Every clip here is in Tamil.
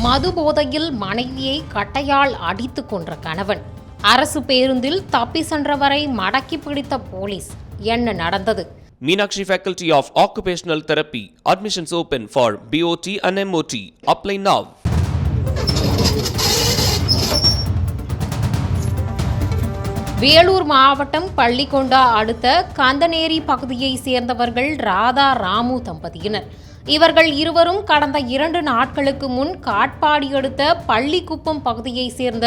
மது போதையில் மனைவியை கட்டையால் அடித்து கொன்ற கணவன். அரசு பேருந்தில் தப்பி சென்றவரை மடக்கி பிடித்த போலீஸ். என்ன நடந்தது? Meenakshi Faculty of Occupational Therapy. Admissions open for BOT and MOT. Apply now. Vellore மாவட்டம் பள்ளிகொண்டா அடுத்த கந்தநேரி பகுதியை சேர்ந்தவர்கள் ராதா ராமு தம்பதியினர். இவர்கள் இருவரும் கடந்த 2 நாட்களுக்கு முன் காட்பாடி அடுத்த பள்ளிக்குப்பம் பகுதியை சேர்ந்த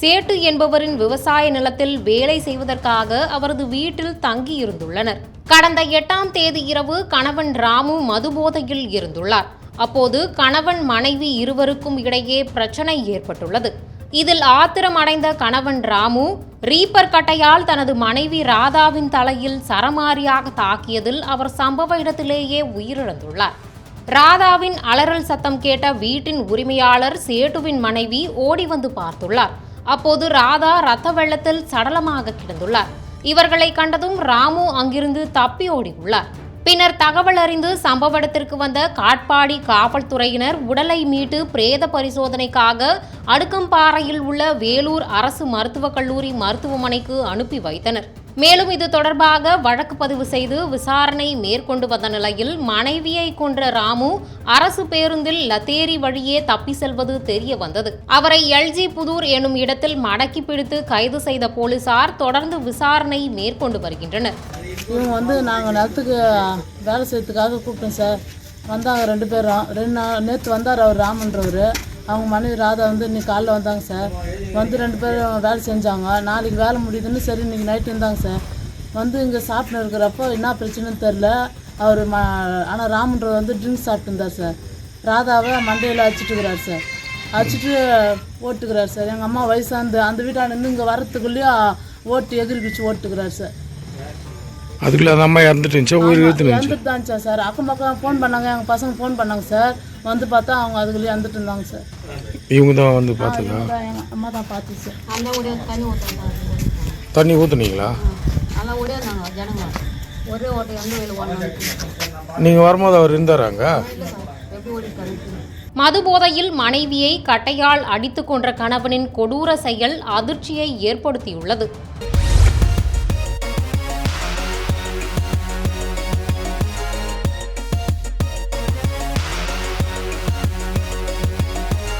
சேட்டு என்பவரின் விவசாய நிலத்தில் வேலை செய்வதற்காக அவரது வீட்டில் தங்கியிருந்துள்ளனர். கடந்த 8ஆம் தேதி இரவு கணவன் ராமு மதுபோதையில் இருந்துள்ளார். அப்போது கணவன் மனைவி இருவருக்கும் இடையே பிரச்சனை ஏற்பட்டுள்ளது. இதில் ஆத்திரமடைந்த கணவன் ராமு ரீப்பர் கட்டையால் தனது மனைவி ராதாவின் தலையில் சரமாரியாக தாக்கியதில் அவர் சம்பவ இடத்திலேயே உயிரிழந்துள்ளார். ராதாவின் அலறல் சத்தம் கேட்ட வீட்டின் உரிமையாளர் சேட்டுவின் மனைவி ஓடி வந்து பார்த்துள்ளார். அப்போது ராதா இரத்த வெள்ளத்தில் சடலமாக கிடந்துள்ளார். இவர்களை கண்டதும் ராமு அங்கிருந்து தப்பி ஓடியுள்ளார். பின்னர் தகவல் அறிந்து சம்பவ இடத்திற்கு வந்த காட்பாடி காவல்துறையினர் உடலை மீட்டு பிரேத பரிசோதனைக்காக அடுக்கம்பாறையில் உள்ள வேலூர் அரசு மருத்துவக் கல்லூரி மருத்துவமனைக்கு அனுப்பி வைத்தனர். மேலும் இது தொடர்பாக வழக்கு பதிவு செய்து விசாரணை மேற்கொண்டு வந்த நிலையில் மனைவியை கொன்ற ராமு அரசு பேருந்தில் லத்தேரி வழியே தப்பி செல்வது தெரிய வந்தது. அவரை எல்ஜி புதூர் எனும் இடத்தில் மடக்கி பிடித்து கைது செய்த போலீசார் தொடர்ந்து விசாரணை மேற்கொண்டு வருகின்றனர். இவங்க நாங்கள் நிலத்துக்கு வேலை செய்யறதுக்காக கூப்பிட்டோம் சார். வந்தாங்க 2 பேரும். நேற்று வந்தார் அவர் ராமன்றவர். அவங்க மனைவி ராதா இன்னைக்கு காலைல வந்தாங்க சார். 2 பேரும் வேலை செஞ்சாங்க. நாளைக்கு வேலை முடியுதுன்னு சரி இன்றைக்கி நைட்டு இருந்தாங்க சார். இங்கே சாப்பிட்டு இருக்கிறப்போ என்ன பிரச்சனைன்னு தெரில. அவர் ஆனால் ராமன்றவர் ட்ரிங்க்ஸ் சாப்பிட்டு இருந்தார் சார். ராதாவை மண்டையில் அடிச்சுட்டுக்கிறார் சார். அடிச்சுட்டு ஓட்டுக்கிறார் சார். எங்கள் அம்மா வயசாந்து அந்த வீட்டாண்டு இங்கே வரத்துக்குள்ளேயும் ஓட்டு எகிரி பிடிச்சி ஓட்டுக்கிறார் சார். அதுக்குள்ள அந்த அம்மா இறந்துட்டு தான் சார். அக்கம் பக்கம் ஃபோன் பண்ணாங்க, எங்கள் பசங்க ஃபோன் பண்ணாங்க சார். பார்த்தா அவங்க அதுக்குள்ளேயே இறந்துட்டு இருந்தாங்க சார். இவங்க தான் பார்த்ததா? எங்கள் அம்மா தான் பார்த்து சார். தண்ணி ஊற்றுனீங்களா? நீங்கள் வரும்போது அவர் இருந்தாராங்க? மதுபோதையில் மனைவியை கட்டையால் அடித்து கொன்ற கணவனின் கொடூர செயல் அதிர்ச்சியை ஏற்படுத்தியுள்ளது.